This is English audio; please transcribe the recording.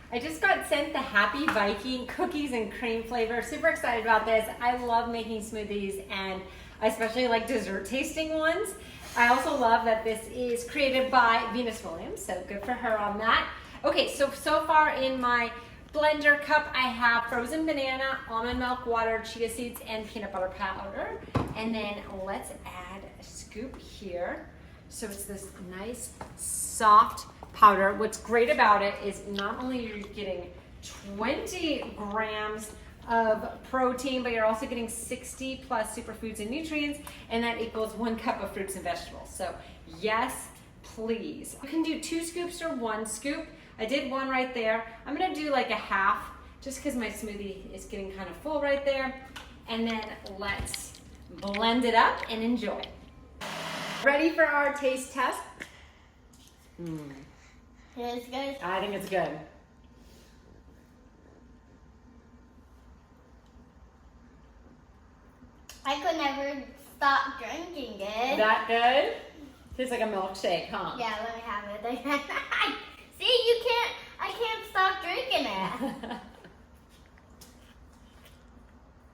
I just got sent the Happy Viking cookies and cream flavor. Super excited about this. I love making smoothies, and I especially like dessert tasting ones. I also love that this is created by Venus Williams, so good for her on that. Okay, so far in my blender cup, I have frozen banana, almond milk, water, chia seeds, and peanut butter powder. And then let's add a scoop here. So it's this nice, soft powder. What's great about it is not only are you getting 20 grams of protein, but you're also getting 60 plus superfoods and nutrients, and that equals 1 cup of fruits and vegetables. So yes, please. You can do 2 scoops or 1 scoop. I did 1 right there. I'm gonna do like a half, just because my smoothie is getting kind of full right there. And then let's blend it up and enjoy. Ready for our taste test? It's good. I think it's good. I could never stop drinking it. That good? Tastes like a milkshake, huh? Yeah, let me have it. See, you can't